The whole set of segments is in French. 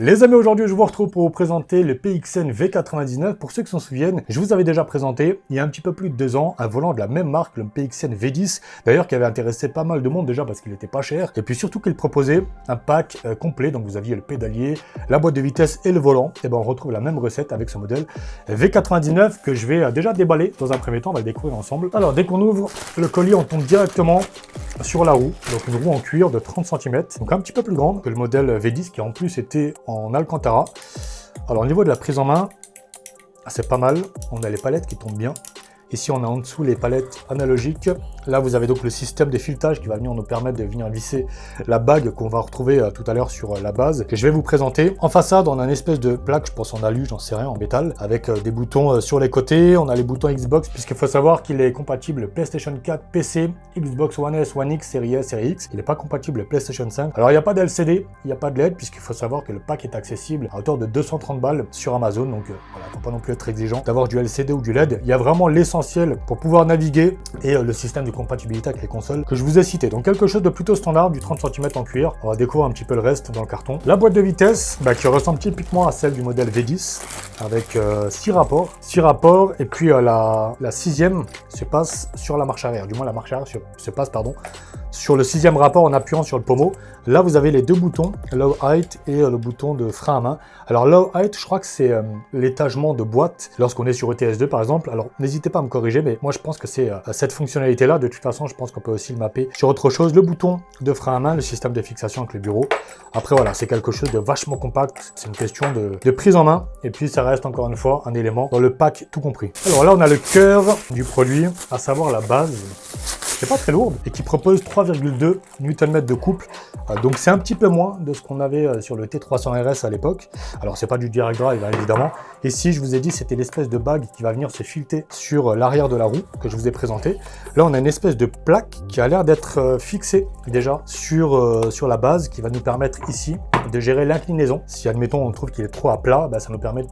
Les amis, aujourd'hui je vous retrouve pour vous présenter le PXN V99. Pour ceux qui s'en souviennent, je vous avais déjà présenté il y a un petit peu plus de 2 ans un volant de la même marque, le PXN V10, d'ailleurs qui avait intéressé pas mal de monde déjà parce qu'il était pas cher, et puis surtout qu'il proposait un pack complet, donc vous aviez le pédalier, la boîte de vitesse et le volant. Et ben on retrouve la même recette avec ce modèle V99 que je vais déjà déballer dans un premier temps, on va le découvrir ensemble. Alors dès qu'on ouvre le colis, on tombe directement sur la roue, donc une roue en cuir de 30 cm, donc un petit peu plus grande que le modèle V10 qui en plus était en Alcantara. Alors au niveau de la prise en main, c'est pas mal, on a les palettes qui tombent bien. Ici on a en dessous les palettes analogiques. Là vous avez donc le système de filetage qui va venir nous permettre de venir visser la bague qu'on va retrouver tout à l'heure sur la base, que je vais vous présenter. En façade on a une espèce de plaque, je pense en alu, j'en sais rien, en métal, avec des boutons sur les côtés. On a les boutons Xbox, puisqu'il faut savoir qu'il est compatible PlayStation 4, PC, Xbox One S, One X, Series S, Series X. Il n'est pas compatible PlayStation 5. Alors il n'y a pas d'LCD, il n'y a pas de LED, puisqu'il faut savoir que le pack est accessible à hauteur de 230 balles sur Amazon, donc voilà, faut pas non plus être exigeant d'avoir du LCD ou du LED. Il y a vraiment l'essentiel pour pouvoir naviguer et le système de compatibilité avec les consoles que je vous ai cité. Donc quelque chose de plutôt standard, du 30 cm en cuir. On va découvrir un petit peu le reste dans le carton. La boîte de vitesse qui ressemble typiquement à celle du modèle V10 avec 6 rapports. 6 rapports et puis la 6e se passe sur la marche arrière. Du moins la marche arrière se passe sur le 6e rapport en appuyant sur le pommeau. Là vous avez les deux boutons, Low Height et le bouton de frein à main. Alors Low Height, je crois que c'est l'étagement de boîte lorsqu'on est sur ETS2 par exemple. Alors n'hésitez pas à me corriger, mais moi je pense que c'est cette fonctionnalité là. De toute façon je pense qu'on peut aussi le mapper sur autre chose. Le bouton de frein à main, le système de fixation avec le bureau. Après voilà, c'est quelque chose de vachement compact. C'est une question de prise en main. Et puis ça reste encore une fois un élément dans le pack tout compris. Alors là on a le cœur du produit, à savoir la base. C'est pas très lourde et qui propose 3,2 Nm de couple. Donc c'est un petit peu moins de ce qu'on avait sur le T300 RS à l'époque. Alors c'est pas du direct drive hein, évidemment. Ici je vous ai dit c'était l'espèce de bague qui va venir se fileter sur l'arrière de la roue que je vous ai présenté. Là on a une espèce de plaque qui a l'air d'être fixée déjà sur la base, qui va nous permettre ici de gérer l'inclinaison. Si admettons on trouve qu'il est trop à plat, ça nous permet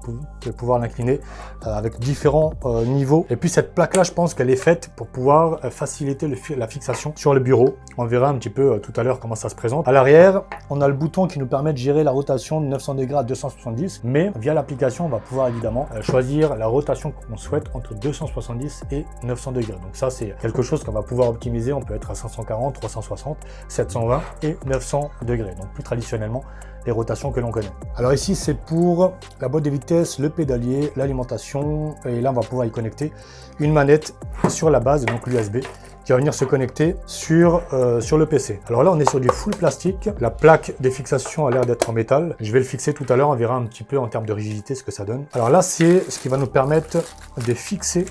de pouvoir l'incliner avec différents niveaux. Et puis cette plaque là je pense qu'elle est faite pour pouvoir faciliter la fixation sur le bureau. On verra un petit peu tout à l'heure comment ça se présente. À l'arrière, on a le bouton qui nous permet de gérer la rotation de 900 degrés à 270, mais via l'application, on va pouvoir évidemment choisir la rotation qu'on souhaite entre 270 et 900 degrés. Donc ça, c'est quelque chose qu'on va pouvoir optimiser. On peut être à 540, 360, 720 et 900 degrés. Donc plus traditionnellement, les rotations que l'on connaît. Alors ici, c'est pour la boîte de vitesse, le pédalier, l'alimentation, et là, on va pouvoir y connecter une manette sur la base, donc l'USB, qui va venir se connecter sur le PC. Alors là, on est sur du full plastique. La plaque de fixation a l'air d'être en métal. Je vais le fixer tout à l'heure, on verra un petit peu en termes de rigidité ce que ça donne. Alors là, c'est ce qui va nous permettre de fixer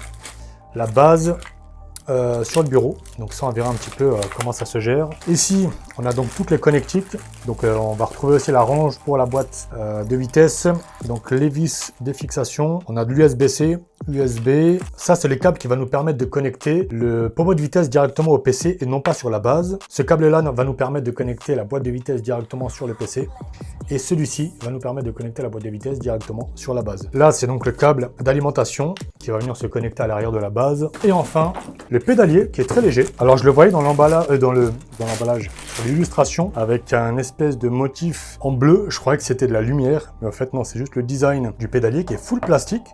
la base sur le bureau. Donc ça, on verra un petit peu comment ça se gère. Ici, on a donc toutes les connectiques. Donc on va retrouver aussi la range pour la boîte de vitesse. Donc les vis de fixation. On a de l'USB-C, USB. Ça, c'est les câbles qui va nous permettre de connecter le pommeau de vitesse directement au PC et non pas sur la base. Ce câble-là va nous permettre de connecter la boîte de vitesse directement sur le PC. Et celui-ci va nous permettre de connecter la boîte de vitesse directement sur la base. Là, c'est donc le câble d'alimentation qui va venir se connecter à l'arrière de la base. Et enfin, le pédalier qui est très léger. Alors, je le voyais dans l'emballage, dans l'illustration, avec un espèce de motif en bleu. Je croyais que c'était de la lumière, mais en fait, non, c'est juste le design du pédalier qui est full plastique.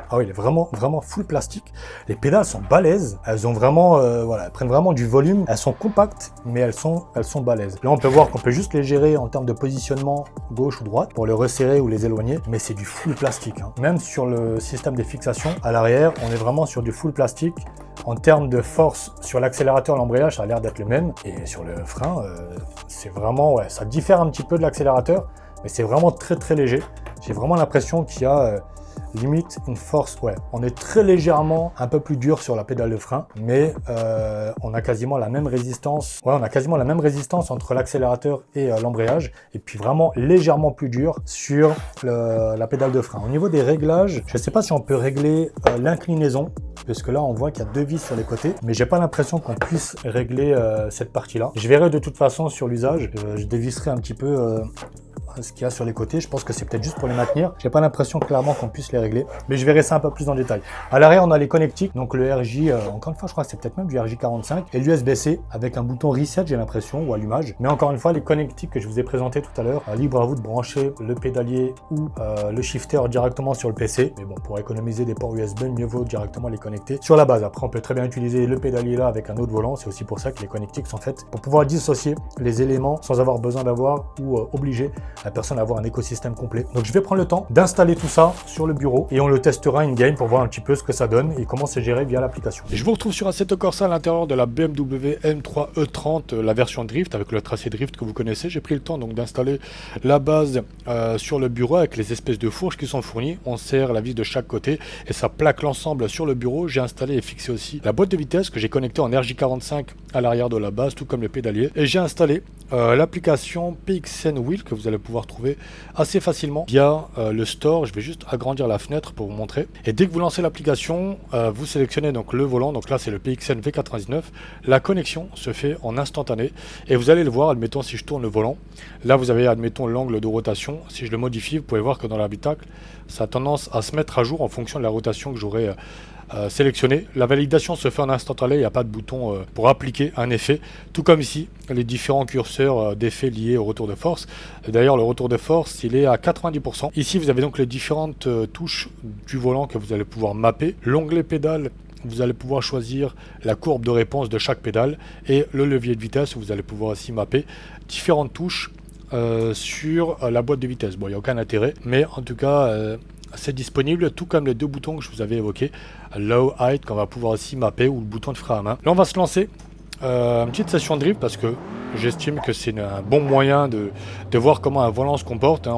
Ah oui, il est vraiment full plastique. Les pédales sont balèzes. Elles ont vraiment, voilà, elles prennent vraiment du volume. Elles sont compactes, mais elles sont balèzes. Là, on peut voir qu'on peut juste les gérer en termes de positionnement gauche ou droite pour les resserrer ou les éloigner. Mais c'est du full plastique. Hein. Même sur le système de fixation à l'arrière, on est vraiment sur du full plastique. En termes de force sur l'accélérateur, l'embrayage, ça a l'air d'être le même. Et sur le frein, c'est vraiment, ouais, ça diffère un petit peu de l'accélérateur, mais c'est vraiment très léger. J'ai vraiment l'impression qu'il y a limite une force, ouais, on est très légèrement un peu plus dur sur la pédale de frein, mais on a quasiment la même résistance, ouais, on a quasiment la même résistance entre l'accélérateur et l'embrayage, et puis vraiment légèrement plus dur sur la pédale de frein. Au niveau des réglages, je ne sais pas si on peut régler l'inclinaison, parce que là on voit qu'il y a deux vis sur les côtés, mais j'ai pas l'impression qu'on puisse régler cette partie-là. Je verrai de toute façon sur l'usage, je dévisserai un petit peu ce qu'il y a sur les côtés. Je pense que c'est peut-être juste pour les maintenir. J'ai pas l'impression clairement qu'on puisse les régler, mais je verrai ça un peu plus en détail. À l'arrière, on a les connectiques, donc le RJ, encore une fois, je crois que c'est peut-être même du RJ45 et l'USB-C avec un bouton reset, j'ai l'impression, ou allumage. Mais encore une fois, les connectiques que je vous ai présenté tout à l'heure, libre à vous de brancher le pédalier ou le shifter directement sur le PC. Mais bon, pour économiser des ports USB, mieux vaut directement les connecter sur la base. Après, on peut très bien utiliser le pédalier là avec un autre volant. C'est aussi pour ça que les connectiques sont faites pour pouvoir dissocier les éléments sans avoir besoin d'avoir ou obliger la personne à avoir un écosystème complet. Donc je vais prendre le temps d'installer tout ça sur le bureau et on le testera in-game pour voir un petit peu ce que ça donne et comment c'est géré via l'application. Et je vous retrouve sur Assetto Corsa à l'intérieur de la BMW M3 E30, la version Drift avec le tracé Drift que vous connaissez. J'ai pris le temps donc d'installer la base sur le bureau avec les espèces de fourches qui sont fournies. On serre la vis de chaque côté et ça plaque l'ensemble sur le bureau. J'ai installé et fixé aussi la boîte de vitesse que j'ai connectée en RJ45 à l'arrière de la base, tout comme le pédalier. Et j'ai installé l'application PXN Wheel que vous allez pouvoir trouver assez facilement via le store. Je vais juste agrandir la fenêtre pour vous montrer. Et dès que vous lancez l'application, vous sélectionnez donc le volant. Donc là, c'est le PXN V99. La connexion se fait en instantané. Et vous allez le voir, admettons, si je tourne le volant. Là, vous avez, admettons, l'angle de rotation. Si je le modifie, vous pouvez voir que dans l'habitacle, ça a tendance à se mettre à jour en fonction de la rotation que j'aurai sélectionné. La validation se fait en instantané, il n'y a pas de bouton pour appliquer un effet, tout comme ici les différents curseurs d'effets liés au retour de force. D'ailleurs, le retour de force, il est à 90%. Ici, vous avez donc les différentes touches du volant que vous allez pouvoir mapper. L'onglet pédale, vous allez pouvoir choisir la courbe de réponse de chaque pédale et le levier de vitesse, vous allez pouvoir aussi mapper différentes touches sur la boîte de vitesse. Bon, il n'y a aucun intérêt, mais en tout cas, c'est disponible, tout comme les deux boutons que je vous avais évoqués, Low Height qu'on va pouvoir aussi mapper ou le bouton de frein à main. Là, on va se lancer une petite session de drift parce que j'estime que c'est un bon moyen de voir comment un volant se comporte. Hein.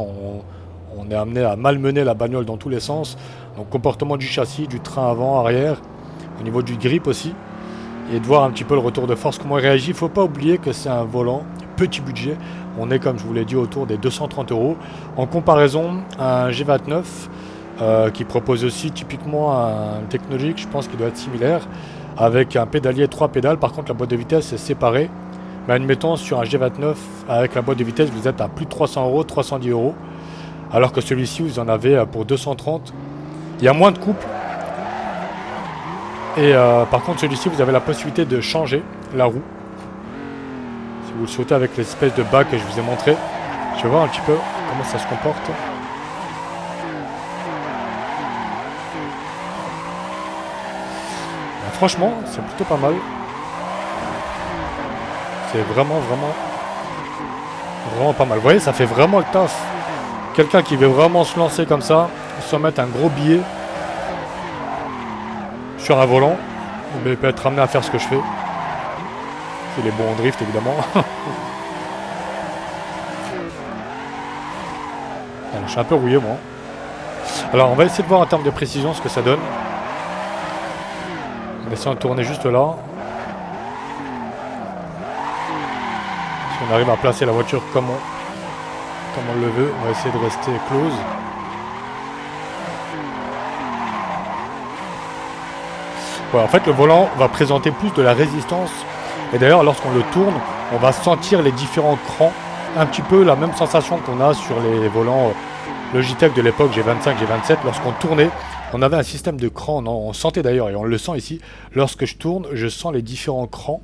On est amené à malmener la bagnole dans tous les sens. Donc, comportement du châssis, du train avant, arrière, au niveau du grip aussi, et de voir un petit peu le retour de force, comment il réagit. Il ne faut pas oublier que c'est un volant petit budget. On est, comme je vous l'ai dit, autour des 230 € en comparaison à un G29 qui propose aussi typiquement un technologique, je pense qu'il doit être similaire, avec un pédalier 3 pédales. Par contre, la boîte de vitesse est séparée. Mais admettons, sur un G29 avec la boîte de vitesse, vous êtes à plus de 300 €, 310 €, alors que celui-ci, vous en avez pour 230. Il y a moins de couple. Et par contre, celui-ci, vous avez la possibilité de changer la roue. Si vous le souhaitez, avec l'espèce de bac que je vous ai montré. Je vais voir un petit peu comment ça se comporte. Franchement, c'est plutôt pas mal. C'est vraiment pas mal. Vous voyez, ça fait vraiment le taf. Quelqu'un qui veut vraiment se lancer comme ça, se mettre un gros billet sur un volant, il peut être amené à faire ce que je fais. Il est bon en drift, évidemment. Alors, je suis un peu rouillé, moi. Alors, on va essayer de voir en termes de précision ce que ça donne. On va essayer de tourner juste là. Si on arrive à placer la voiture comme on le veut, on va essayer de rester close. Ouais, en fait, le volant va présenter plus de la résistance. Et d'ailleurs, lorsqu'on le tourne, on va sentir les différents crans. Un petit peu la même sensation qu'on a sur les volants Logitech de l'époque, G25, G27. Lorsqu'on tournait, on avait un système de crans. On sentait d'ailleurs, et on le sent ici. Lorsque je tourne, je sens les différents crans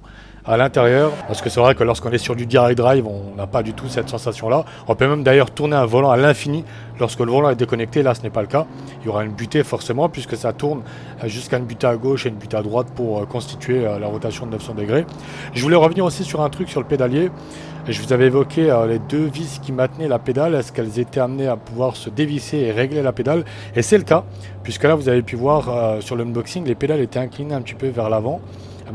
à l'intérieur. Parce que c'est vrai que lorsqu'on est sur du direct drive, on n'a pas du tout cette sensation-là. On peut même d'ailleurs tourner un volant à l'infini. Lorsque le volant est déconnecté, là ce n'est pas le cas. Il y aura une butée forcément, puisque ça tourne jusqu'à une butée à gauche et une butée à droite pour constituer la rotation de 900 degrés. Je voulais revenir aussi sur un truc sur le pédalier. Je vous avais évoqué les deux vis qui maintenaient la pédale. Est-ce qu'elles étaient amenées à pouvoir se dévisser et régler la pédale? Et c'est le cas, puisque là vous avez pu voir sur l'unboxing, les pédales étaient inclinées un petit peu vers l'avant.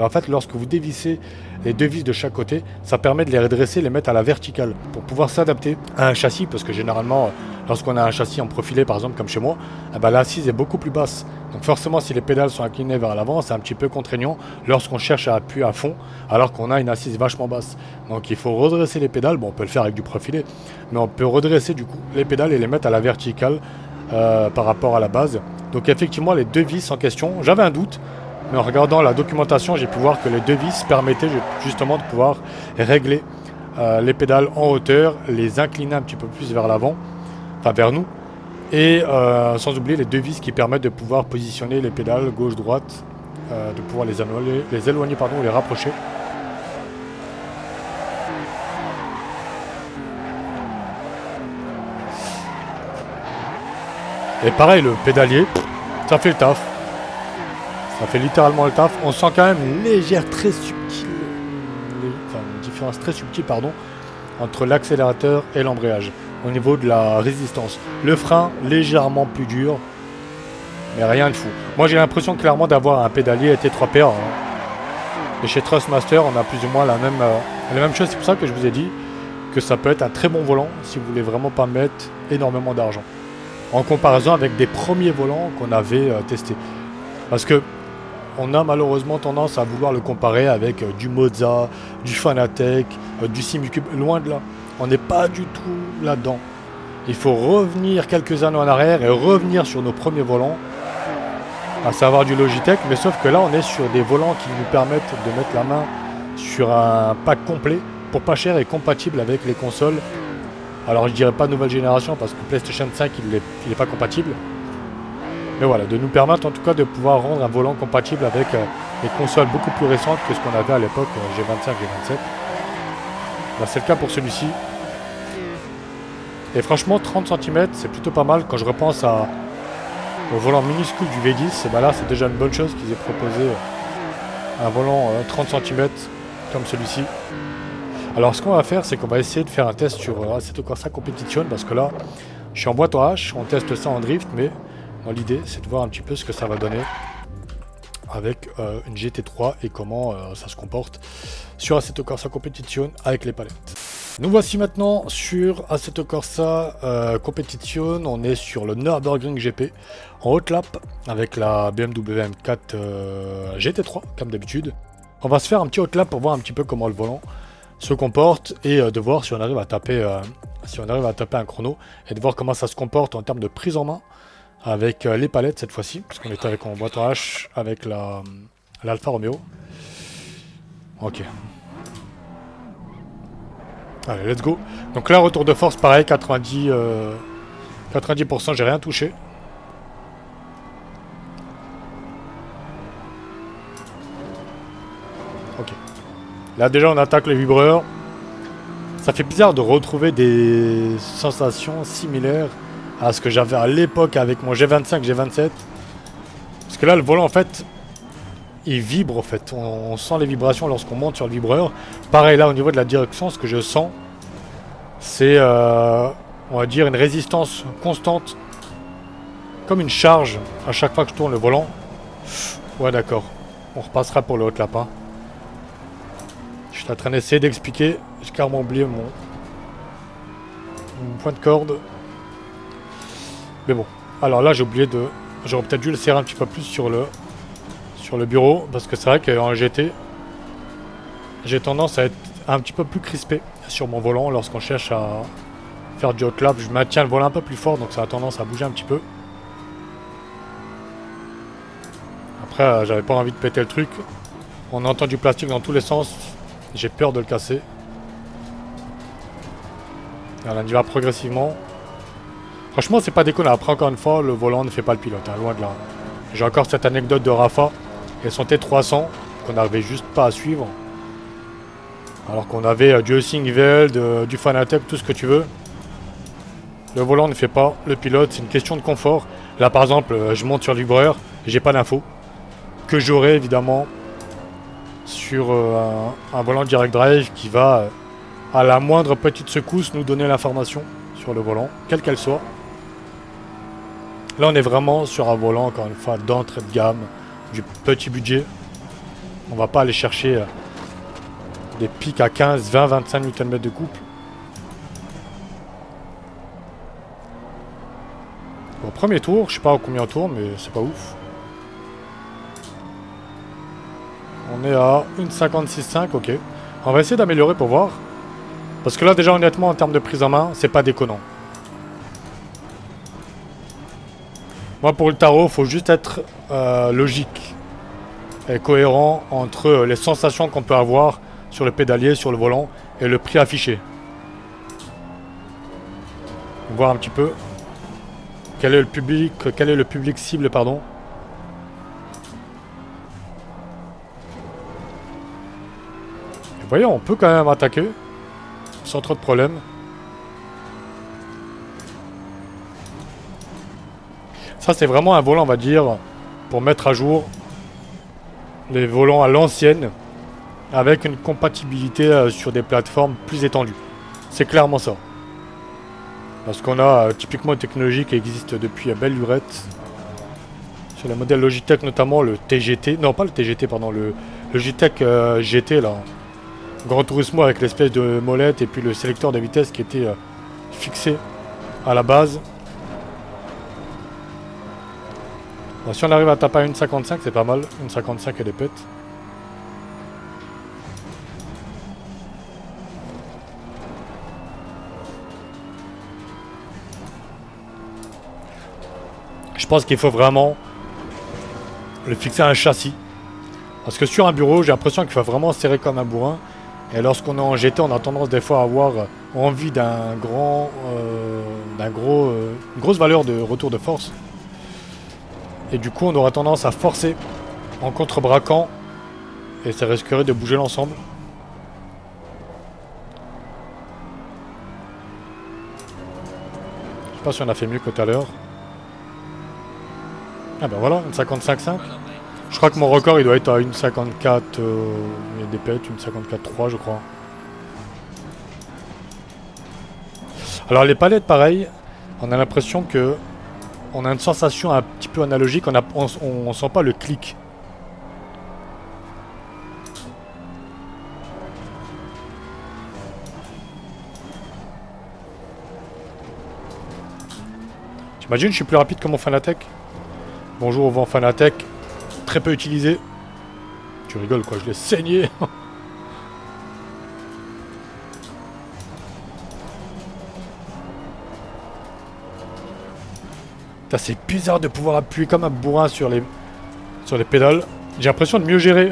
En fait, lorsque vous dévissez les deux vis de chaque côté, ça permet de les redresser, les mettre à la verticale pour pouvoir s'adapter à un châssis, parce que généralement, lorsqu'on a un châssis en profilé, par exemple comme chez moi, l'assise est beaucoup plus basse. Donc forcément, si les pédales sont inclinées vers l'avant, c'est un petit peu contraignant lorsqu'on cherche à appuyer à fond, alors qu'on a une assise vachement basse. Donc il faut redresser les pédales. Bon, on peut le faire avec du profilé, mais on peut redresser du coup les pédales et les mettre à la verticale par rapport à la base. Donc effectivement, les deux vis en question, j'avais un doute. Mais en regardant la documentation, j'ai pu voir que les deux vis permettaient justement de pouvoir régler les pédales en hauteur, les incliner un petit peu plus vers l'avant, enfin vers nous, et sans oublier les deux vis qui permettent de pouvoir positionner les pédales gauche-droite, de pouvoir les éloigner pardon, ou les rapprocher. Et pareil, le pédalier, ça fait le taf. Ça fait littéralement le taf. On sent quand même une légère, très subtile, une différence très subtile, pardon, entre l'accélérateur et l'embrayage au niveau de la résistance. Le frein légèrement plus dur, mais rien de fou. Moi, j'ai l'impression clairement d'avoir un pédalier T3PR. Hein. Et chez Trustmaster, on a plus ou moins la même chose. C'est pour ça que je vous ai dit que ça peut être un très bon volant si vous voulez vraiment pas mettre énormément d'argent. En comparaison avec des premiers volants qu'on avait testés. Parce que on a malheureusement tendance à vouloir le comparer avec du Moza, du Fanatec, du Simucube. Loin de là. On n'est pas du tout là-dedans. Il faut revenir quelques années en arrière et revenir sur nos premiers volants, à savoir du Logitech. Mais sauf que là, on est sur des volants qui nous permettent de mettre la main sur un pack complet pour pas cher et compatible avec les consoles. Alors je dirais pas nouvelle génération parce que PlayStation 5 il est pas compatible. Mais voilà, de nous permettre en tout cas de pouvoir rendre un volant compatible avec les consoles beaucoup plus récentes que ce qu'on avait à l'époque G25, G27. Là, c'est le cas pour celui-ci. Et franchement 30 cm c'est plutôt pas mal quand je repense au volant minuscule du V10. Bah là c'est déjà une bonne chose qu'ils aient proposé un volant 30 cm comme celui-ci. Alors ce qu'on va faire, c'est qu'on va essayer de faire un test sur Assetto Corsa Competition, parce que là, je suis en boîte en H, on teste ça en drift, mais l'idée, c'est de voir un petit peu ce que ça va donner avec une GT3 et comment ça se comporte sur Assetto Corsa Competition avec les palettes. Nous voici maintenant sur Assetto Corsa Competition, on est sur le Nürburgring GP, en haute lap, avec la BMW M4 GT3, comme d'habitude. On va se faire un petit haute lap pour voir un petit peu comment le volant se comporte et de voir si on arrive à taper un chrono et de voir comment ça se comporte en termes de prise en main avec les palettes cette fois-ci, parce qu'on était avec en boîte en H avec l'Alfa Romeo. Ok. Allez, let's go. Donc là, retour de force, pareil, 90%, j'ai rien touché. Ok. Là déjà on attaque le vibreur. Ça fait bizarre de retrouver des sensations similaires à ce que j'avais à l'époque avec mon G25, G27. Parce que là le volant en fait, il vibre en fait. On sent les vibrations lorsqu'on monte sur le vibreur. Pareil là au niveau de la direction, ce que je sens, c'est on va dire une résistance constante. Comme une charge à chaque fois que je tourne le volant. Ouais d'accord. On repassera pour le haut lapin. Je suis en train d'essayer d'expliquer. J'ai carrément oublié mon point de corde. Mais bon. Alors là, j'ai oublié de... J'aurais peut-être dû le serrer un petit peu plus sur le bureau. Parce que c'est vrai qu'en GT, j'ai tendance à être un petit peu plus crispé sur mon volant lorsqu'on cherche à faire du hot lap. Je maintiens le volant un peu plus fort, donc ça a tendance à bouger un petit peu. Après, j'avais pas envie de péter le truc. On entend du plastique dans tous les sens. J'ai peur de le casser. Alors, on y va progressivement. Franchement, c'est pas déconnant. Après, encore une fois, le volant ne fait pas le pilote. Hein, loin de là. J'ai encore cette anecdote de Rafa et son T300 qu'on n'arrivait juste pas à suivre. Alors qu'on avait du Heusinkveld, du Fanatec, tout ce que tu veux. Le volant ne fait pas le pilote. C'est une question de confort. Là, par exemple, je monte sur le vibreur et j'ai pas d'infos. Que j'aurai évidemment sur un volant direct drive qui va à la moindre petite secousse nous donner l'information sur le volant, quelle qu'elle soit. Là on est vraiment sur un volant encore une fois d'entrée de gamme, du petit budget. On va pas aller chercher des pics à 15, 20, 25 Nm de couple. Au premier tour, je sais pas combien on tourne mais c'est pas ouf. On est à 1,56,5, ok. On va essayer d'améliorer pour voir. Parce que là, déjà, honnêtement, en termes de prise en main, c'est pas déconnant. Moi, pour le tarot, il faut juste être logique et cohérent entre les sensations qu'on peut avoir sur le pédalier, sur le volant, et le prix affiché. Voir un petit peu quel est le public cible, pardon. Et voyons, on peut quand même attaquer sans trop de problèmes. Ça, c'est vraiment un volant, on va dire, pour mettre à jour les volants à l'ancienne avec une compatibilité sur des plateformes plus étendues. C'est clairement ça. Parce qu'on a typiquement une technologie qui existe depuis belle lurette. Sur les modèles Logitech, notamment le TGT. Non, pas le TGT, pardon. Le Logitech GT, là. Grand Turismo avec l'espèce de molette et puis le sélecteur de vitesse qui était fixé à la base. Bon, si on arrive à taper à 1,55, c'est pas mal. 1,55 et des pètes. Je pense qu'il faut vraiment le fixer à un châssis. Parce que sur un bureau, j'ai l'impression qu'il faut vraiment serrer comme un bourrin. Et lorsqu'on est en GT, on a tendance des fois à avoir envie d'une grosse valeur de retour de force. Et du coup, on aura tendance à forcer en contrebraquant. Et ça risquerait de bouger l'ensemble. Je sais pas si on a fait mieux que tout à l'heure. Ah ben voilà, une 55,5. Je crois que mon record il doit être à une 54. Il y a des pètes, une 54,3 je crois. Alors les palettes pareil, on a l'impression que on a une sensation un petit peu analogique, on sent pas le clic. T'imagines, je suis plus rapide que mon Fanatec. Bonjour au vent Fanatec, très peu utilisé. Tu rigoles quoi, je l'ai saigné. C'est bizarre de pouvoir appuyer comme un bourrin sur les pédales. J'ai l'impression de mieux gérer.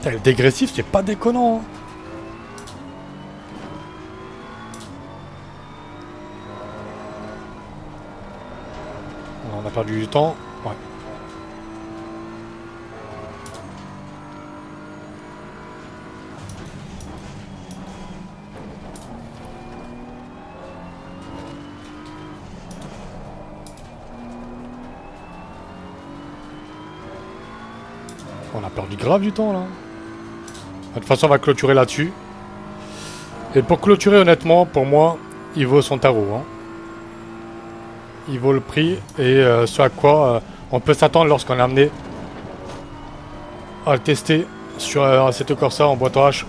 Le dégressif, c'est pas déconnant. Hein. On a perdu du temps. Ouais. On a perdu grave du temps là. De toute façon, on va clôturer là-dessus. Et pour clôturer, honnêtement, pour moi, il vaut son tarot. Hein. Il vaut le prix et ce à quoi on peut s'attendre lorsqu'on est amené à le tester sur Assetto Corsa en boîte H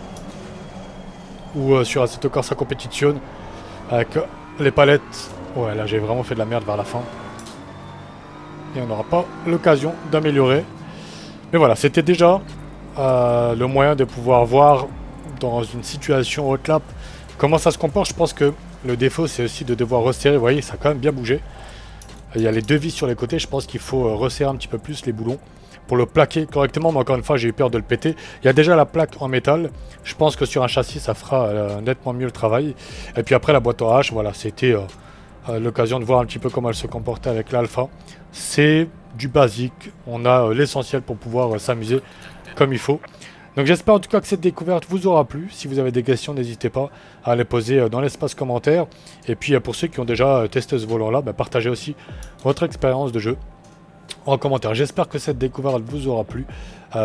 ou sur Assetto Corsa Competition avec les palettes. Ouais, là j'ai vraiment fait de la merde vers la fin. Et on n'aura pas l'occasion d'améliorer. Mais voilà, c'était déjà le moyen de pouvoir voir dans une situation haute lap comment ça se comporte. Je pense que le défaut c'est aussi de devoir resserrer. Vous voyez, ça a quand même bien bougé. Il y a les deux vis sur les côtés. Je pense qu'il faut resserrer un petit peu plus les boulons pour le plaquer correctement. Mais encore une fois, j'ai eu peur de le péter. Il y a déjà la plaque en métal. Je pense que sur un châssis, ça fera nettement mieux le travail. Et puis après, la boîte à H, voilà, c'était l'occasion de voir un petit peu comment elle se comportait avec l'Alpha. C'est du basique. On a l'essentiel pour pouvoir s'amuser comme il faut. Donc j'espère en tout cas que cette découverte vous aura plu. Si vous avez des questions, n'hésitez pas à les poser dans l'espace commentaire. Et puis pour ceux qui ont déjà testé ce volant-là, partagez aussi votre expérience de jeu en commentaire. J'espère que cette découverte vous aura plu,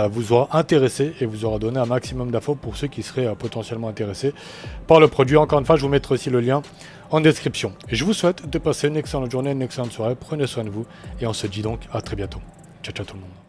vous aura intéressé et vous aura donné un maximum d'infos pour ceux qui seraient potentiellement intéressés par le produit. Encore une fois, je vous mettrai aussi le lien en description. Et je vous souhaite de passer une excellente journée, une excellente soirée. Prenez soin de vous et on se dit donc à très bientôt. Ciao, ciao tout le monde.